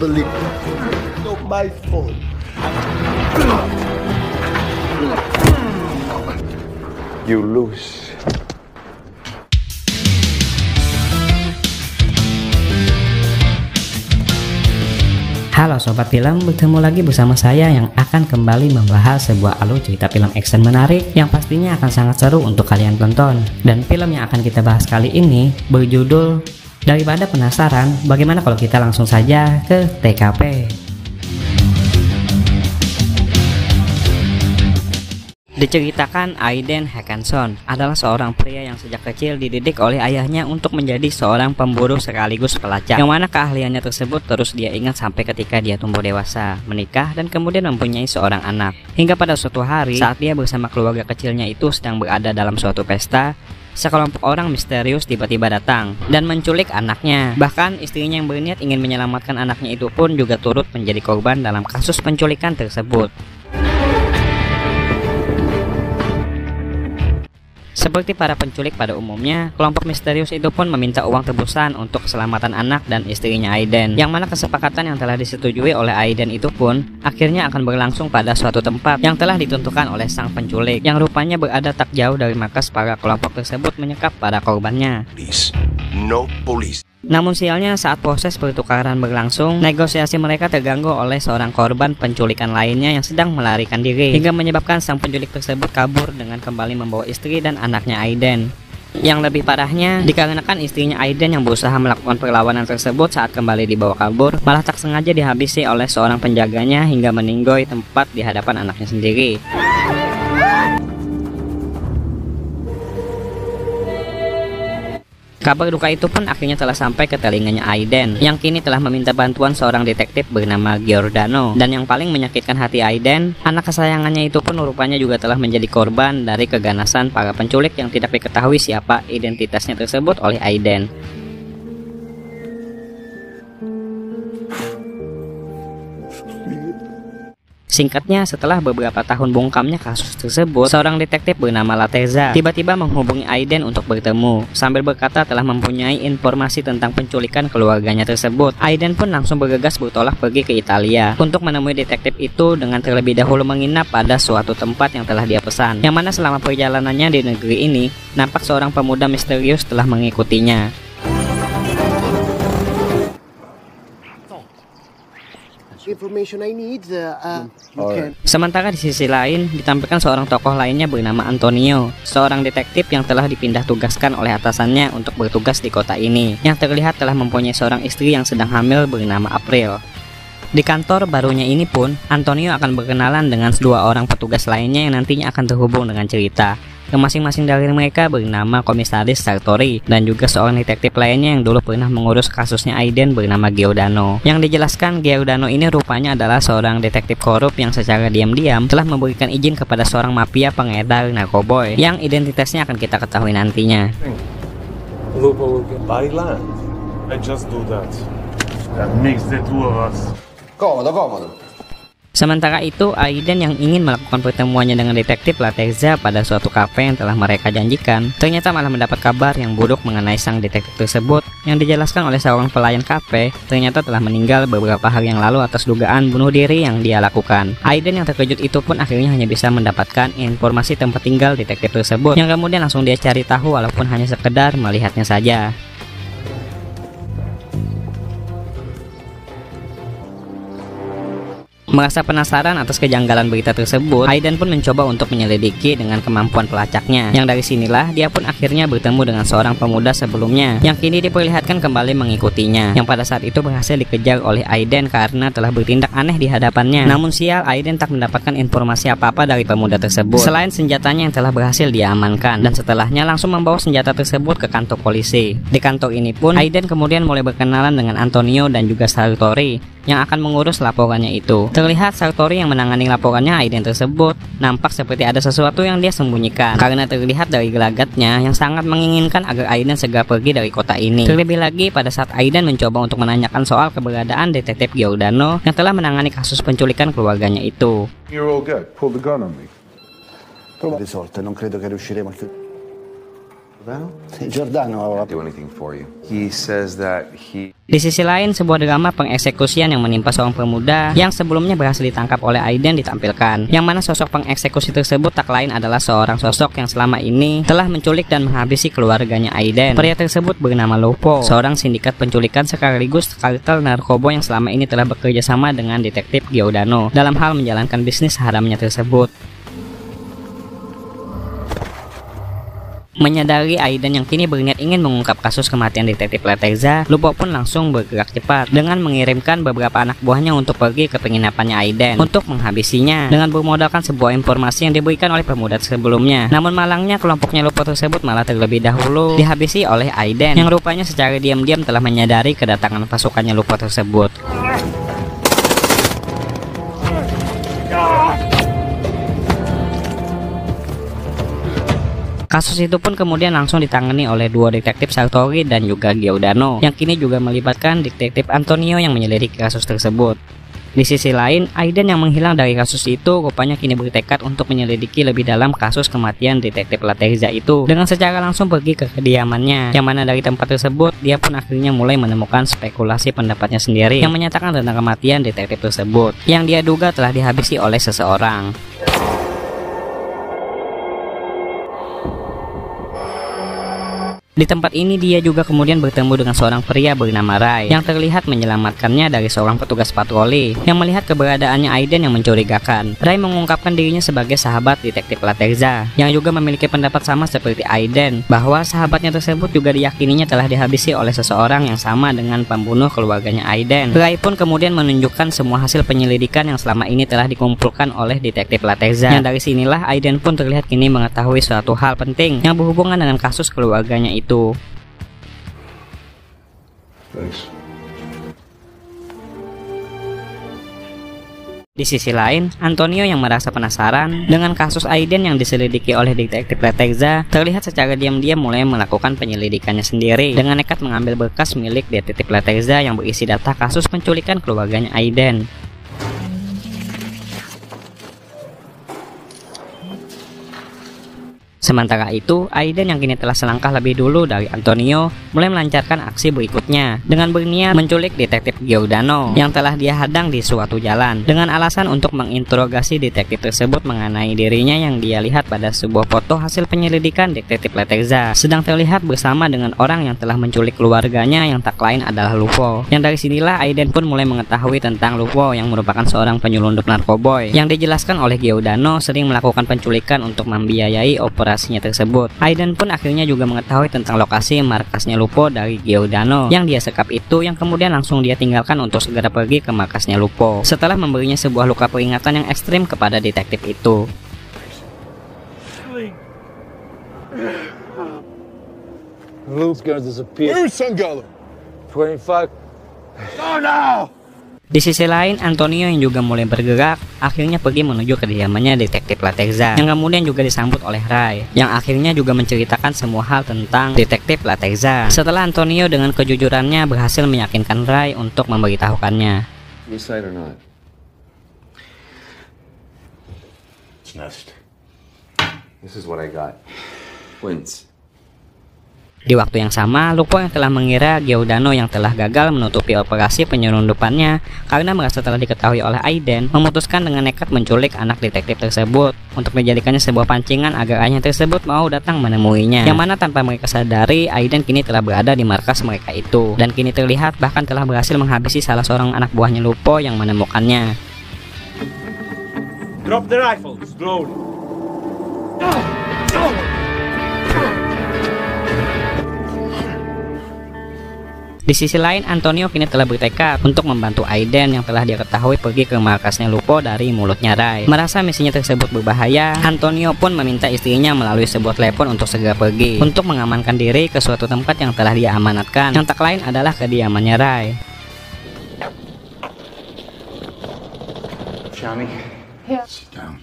believe it's not my fault. You lose. Halo Sobat Film, bertemu lagi bersama saya yang akan kembali membahas sebuah alur cerita film action menarik yang pastinya akan sangat seru untuk kalian tonton. Dan film yang akan kita bahas kali ini berjudul Daripada Penasaran, bagaimana kalau kita langsung saja ke TKP. Diceritakan Aiden Hackinson adalah seorang pria yang sejak kecil dididik oleh ayahnya untuk menjadi seorang pemburu sekaligus pelacak, yang mana keahliannya tersebut terus dia ingat sampai ketika dia tumbuh dewasa, menikah, dan kemudian mempunyai seorang anak. Hingga pada suatu hari saat dia bersama keluarga kecilnya itu sedang berada dalam suatu pesta, sekelompok orang misterius tiba-tiba datang dan menculik anaknya. Bahkan istrinya yang berniat ingin menyelamatkan anaknya itu pun juga turut menjadi korban dalam kasus penculikan tersebut. Seperti para penculik pada umumnya, kelompok misterius itu pun meminta uang tebusan untuk keselamatan anak dan istrinya Aiden, yang mana kesepakatan yang telah disetujui oleh Aiden itu pun akhirnya akan berlangsung pada suatu tempat yang telah ditentukan oleh sang penculik, yang rupanya berada tak jauh dari markas para kelompok tersebut menyekap pada korbannya. No police. Namun sialnya saat proses pertukaran berlangsung, negosiasi mereka terganggu oleh seorang korban penculikan lainnya yang sedang melarikan diri, hingga menyebabkan sang penculik tersebut kabur dengan kembali membawa istri dan anaknya Aiden. Yang lebih parahnya, dikarenakan istrinya Aiden yang berusaha melakukan perlawanan tersebut saat kembali dibawa kabur, malah tak sengaja dihabisi oleh seorang penjaganya hingga meninggoy tempat di hadapan anaknya sendiri. Kabar duka itu pun akhirnya telah sampai ke telinganya Aiden, yang kini telah meminta bantuan seorang detektif bernama Giordano. Dan yang paling menyakitkan hati Aiden, anak kesayangannya itu pun rupanya juga telah menjadi korban dari keganasan para penculik yang tidak diketahui siapa identitasnya tersebut oleh Aiden. Singkatnya, setelah beberapa tahun bungkamnya kasus tersebut, seorang detektif bernama Lateza tiba-tiba menghubungi Aiden untuk bertemu. Sambil berkata telah mempunyai informasi tentang penculikan keluarganya tersebut, Aiden pun langsung bergegas bertolak pergi ke Italia untuk menemui detektif itu dengan terlebih dahulu menginap pada suatu tempat yang telah dia pesan. Yang mana selama perjalanannya di negeri ini, nampak seorang pemuda misterius telah mengikutinya. Information I need. Sementara di sisi lain ditampilkan seorang tokoh lainnya bernama Antonio, seorang detektif yang telah dipindah tugaskan oleh atasannya untuk bertugas di kota ini, yang terlihat telah mempunyai seorang istri yang sedang hamil bernama April. Di kantor barunya ini pun, Antonio akan berkenalan dengan dua orang petugas lainnya yang nantinya akan terhubung dengan cerita. Masing-masing dari mereka bernama Komisaris Sartori dan juga seorang detektif lainnya yang dulu pernah mengurus kasusnya Aiden bernama Giordano. Yang dijelaskan Giordano ini rupanya adalah seorang detektif korup yang secara diam-diam telah memberikan izin kepada seorang mafia pengedar narkoboy yang identitasnya akan kita ketahui nantinya. Lupo will buy land and just do that. That makes the two of us. Comodo. Sementara itu, Aiden yang ingin melakukan pertemuannya dengan detektif Lateza pada suatu kafe yang telah mereka janjikan, ternyata malah mendapat kabar yang buruk mengenai sang detektif tersebut, yang dijelaskan oleh seorang pelayan kafe ternyata telah meninggal beberapa hari yang lalu atas dugaan bunuh diri yang dia lakukan. Aiden yang terkejut itu pun akhirnya hanya bisa mendapatkan informasi tempat tinggal detektif tersebut, yang kemudian langsung dia cari tahu walaupun hanya sekedar melihatnya saja. Merasa penasaran atas kejanggalan berita tersebut, Aiden pun mencoba untuk menyelidiki dengan kemampuan pelacaknya. Yang dari sinilah dia pun akhirnya bertemu dengan seorang pemuda sebelumnya yang kini diperlihatkan kembali mengikutinya, yang pada saat itu berhasil dikejar oleh Aiden karena telah bertindak aneh di hadapannya. Namun sial, Aiden tak mendapatkan informasi apa-apa dari pemuda tersebut selain senjatanya yang telah berhasil diamankan, dan setelahnya langsung membawa senjata tersebut ke kantor polisi. Di kantor ini pun Aiden kemudian mulai berkenalan dengan Antonio dan juga Sartori yang akan mengurus laporannya itu. Terlihat Sartori yang menangani laporannya Aiden tersebut nampak seperti ada sesuatu yang dia sembunyikan, karena terlihat dari gelagatnya yang sangat menginginkan agar Aiden segera pergi dari kota ini. Terlebih lagi pada saat Aiden mencoba untuk menanyakan soal keberadaan detektif Giordano yang telah menangani kasus penculikan keluarganya itu. You're all good. Pull the gun on me. Risolte, non credo che riusciremo a chiudere. Giordano. Do anything for you. He says that he Di sisi lain, sebuah drama pengeksekusian yang menimpa seorang pemuda yang sebelumnya berhasil ditangkap oleh Aiden ditampilkan, yang mana sosok pengeksekusi tersebut tak lain adalah seorang sosok yang selama ini telah menculik dan menghabisi keluarganya Aiden. Pria tersebut bernama Lupo, seorang sindikat penculikan sekaligus kartel narkoba yang selama ini telah bekerja sama dengan detektif Giordano dalam hal menjalankan bisnis haramnya tersebut. Menyadari Aiden yang kini berniat ingin mengungkap kasus kematian detektif Laterza, Lupo pun langsung bergerak cepat dengan mengirimkan beberapa anak buahnya untuk pergi ke penginapannya Aiden untuk menghabisinya dengan bermodalkan sebuah informasi yang diberikan oleh pemuda sebelumnya. Namun malangnya kelompoknya Lupo tersebut malah terlebih dahulu dihabisi oleh Aiden yang rupanya secara diam-diam telah menyadari kedatangan pasukannya Lupo tersebut. Kasus itu pun kemudian langsung ditangani oleh dua detektif Sartori dan juga Giordano, yang kini juga melibatkan detektif Antonio yang menyelidiki kasus tersebut. Di sisi lain, Aiden yang menghilang dari kasus itu rupanya kini bertekad untuk menyelidiki lebih dalam kasus kematian detektif Laterza itu dengan secara langsung pergi ke kediamannya, yang mana dari tempat tersebut dia pun akhirnya mulai menemukan spekulasi pendapatnya sendiri yang menyatakan tentang kematian detektif tersebut yang dia duga telah dihabisi oleh seseorang. Di tempat ini dia juga kemudian bertemu dengan seorang pria bernama Rai yang terlihat menyelamatkannya dari seorang petugas patroli yang melihat keberadaannya Aiden yang mencurigakan. Rai mengungkapkan dirinya sebagai sahabat detektif Laterza yang juga memiliki pendapat sama seperti Aiden bahwa sahabatnya tersebut juga diyakininya telah dihabisi oleh seseorang yang sama dengan pembunuh keluarganya Aiden. Rai pun kemudian menunjukkan semua hasil penyelidikan yang selama ini telah dikumpulkan oleh detektif Laterza, yang dari sinilah Aiden pun terlihat kini mengetahui suatu hal penting yang berhubungan dengan kasus keluarganya itu. Thanks. Di sisi lain, Antonio yang merasa penasaran dengan kasus Aiden yang diselidiki oleh detektif Laterza terlihat secara diam-diam mulai melakukan penyelidikannya sendiri dengan nekat mengambil berkas milik detektif Laterza yang berisi data kasus penculikan keluarganya Aiden. Sementara itu, Aiden yang kini telah selangkah lebih dulu dari Antonio mulai melancarkan aksi berikutnya dengan berniat menculik detektif Giordano yang telah dia hadang di suatu jalan dengan alasan untuk menginterogasi detektif tersebut mengenai dirinya yang dia lihat pada sebuah foto hasil penyelidikan detektif Laterza sedang terlihat bersama dengan orang yang telah menculik keluarganya yang tak lain adalah Lupo. Yang dari sinilah Aiden pun mulai mengetahui tentang Lupo yang merupakan seorang penyelundup narkoboy yang dijelaskan oleh Giordano sering melakukan penculikan untuk membiayai operasinya tersebut. Aiden pun akhirnya juga mengetahui tentang lokasi markasnya Lupo dari Giordano yang dia sekap itu, yang kemudian langsung dia tinggalkan untuk segera pergi ke markasnya Lupo setelah memberinya sebuah luka peringatan yang ekstrim kepada detektif itu. Luke's gonna disappear. Where's Sangalo? 25. Go now! Di sisi lain, Antonio yang juga mulai bergerak akhirnya pergi menuju kediamannya detektif Laterza yang kemudian juga disambut oleh Rai yang akhirnya juga menceritakan semua hal tentang detektif Laterza setelah Antonio dengan kejujurannya berhasil meyakinkan Rai untuk memberitahukannya. Inside or not? It's nest. This is what I got. Twins. Di waktu yang sama, Lupo yang telah mengira Giordano yang telah gagal menutupi operasi penyelundupannya karena merasa telah diketahui oleh Aiden, memutuskan dengan nekat menculik anak detektif tersebut untuk menjadikannya sebuah pancingan agar ayahnya tersebut mau datang menemuinya. Yang mana tanpa mereka sadari, Aiden kini telah berada di markas mereka itu dan kini terlihat bahkan telah berhasil menghabisi salah seorang anak buahnya Lupo yang menemukannya. Drop the rifle, slowly. Di sisi lain, Antonio kini telah bertekad untuk membantu Aiden yang telah dia ketahui pergi ke markasnya Lupo dari mulutnya Rai. Merasa misinya tersebut berbahaya, Antonio pun meminta istrinya melalui sebuah telepon untuk segera pergi untuk mengamankan diri ke suatu tempat yang telah dia amanatkan, yang tak lain adalah kediamannya Rai. Shami. Sit down.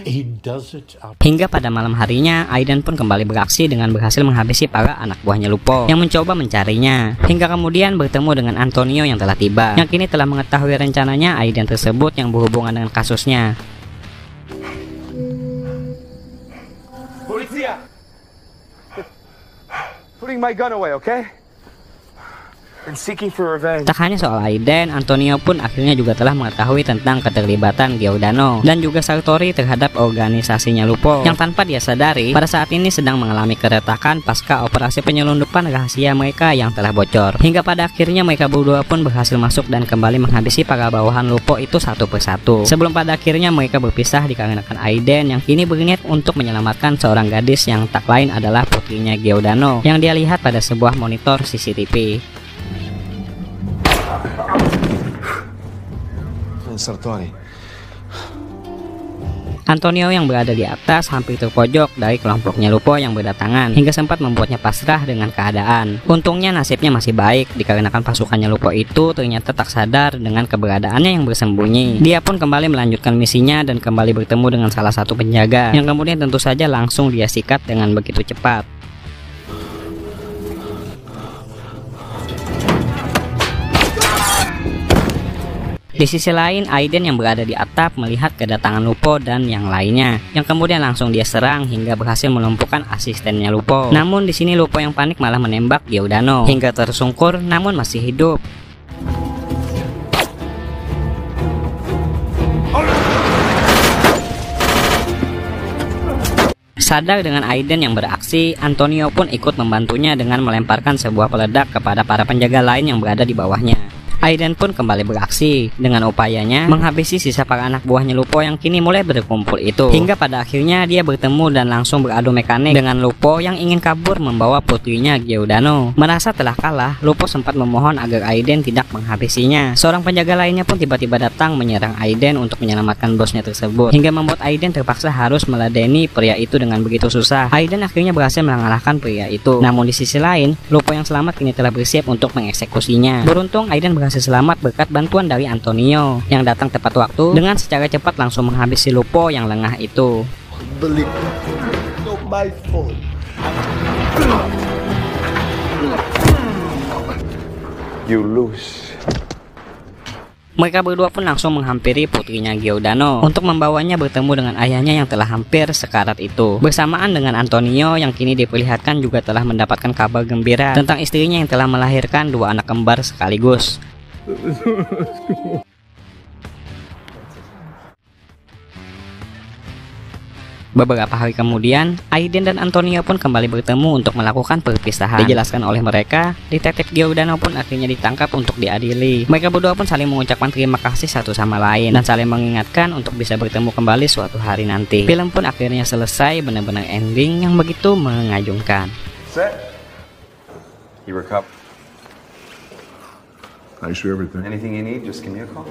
He does it up. Hingga pada malam harinya, Aiden pun kembali beraksi dengan berhasil menghabisi para anak buahnya Lupo yang mencoba mencarinya. Hingga kemudian bertemu dengan Antonio yang telah tiba, yang kini telah mengetahui rencananya Aiden tersebut yang berhubungan dengan kasusnya. Polizia! putting my gun away, okay? And seeking for revenge. Tak hanya soal Aiden, Antonio pun akhirnya juga telah mengetahui tentang keterlibatan Giordano dan juga Sartori terhadap organisasinya Lupo, yang tanpa dia sadari pada saat ini sedang mengalami keretakan pasca operasi penyelundupan rahasia mereka yang telah bocor. Hingga pada akhirnya mereka berdua pun berhasil masuk dan kembali menghabisi para bawahan Lupo itu satu persatu. Sebelum pada akhirnya mereka berpisah dikarenakan Aiden yang kini berniat untuk menyelamatkan seorang gadis yang tak lain adalah putrinya Giordano yang dia lihat pada sebuah monitor CCTV. Sartori. Antonio yang berada di atas hampir terpojok dari kelompoknya Lupo yang berdatangan hingga sempat membuatnya pasrah dengan keadaan. Untungnya nasibnya masih baik dikarenakan pasukannya Lupo itu ternyata tak sadar dengan keberadaannya yang bersembunyi. Dia pun kembali melanjutkan misinya dan kembali bertemu dengan salah satu penjaga yang kemudian tentu saja langsung dia sikat dengan begitu cepat. Di sisi lain, Aiden yang berada di atap melihat kedatangan Lupo dan yang lainnya, yang kemudian langsung dia serang hingga berhasil melumpuhkan asistennya Lupo. Namun di sini Lupo yang panik malah menembak Giordano hingga tersungkur namun masih hidup. Sadar dengan Aiden yang beraksi, Antonio pun ikut membantunya dengan melemparkan sebuah peledak kepada para penjaga lain yang berada di bawahnya. Aiden pun kembali beraksi dengan upayanya menghabisi sisa para anak buahnya Lupo yang kini mulai berkumpul itu. Hingga pada akhirnya dia bertemu dan langsung beradu mekanik dengan Lupo yang ingin kabur membawa putrinya Giordano. Merasa telah kalah, Lupo sempat memohon agar Aiden tidak menghabisinya. Seorang penjaga lainnya pun tiba-tiba datang menyerang Aiden untuk menyelamatkan bosnya tersebut, hingga membuat Aiden terpaksa harus meladeni pria itu dengan begitu susah. Aiden akhirnya berhasil mengalahkan pria itu. Namun di sisi lain, Lupo yang selamat kini telah bersiap untuk mengeksekusinya. Beruntung Aiden berhasil selamat berkat bantuan dari Antonio yang datang tepat waktu dengan secara cepat langsung menghabisi Lupo yang lengah itu. You lose. Mereka berdua pun langsung menghampiri putrinya Giordano untuk membawanya bertemu dengan ayahnya yang telah hampir sekarat itu. Bersamaan dengan Antonio yang kini diperlihatkan juga telah mendapatkan kabar gembira tentang istrinya yang telah melahirkan 2 anak kembar sekaligus. Beberapa hari kemudian, Aiden dan Antonio pun kembali bertemu untuk melakukan perpisahan. Dijelaskan oleh mereka, detektif Giordano pun akhirnya ditangkap untuk diadili. Mereka berdua pun saling mengucapkan terima kasih satu sama lain dan saling mengingatkan untuk bisa bertemu kembali suatu hari nanti. Film pun akhirnya selesai, benar-benar ending yang begitu mengagumkan. Set. You recover. I sure everything. Anything you need, just give me a call.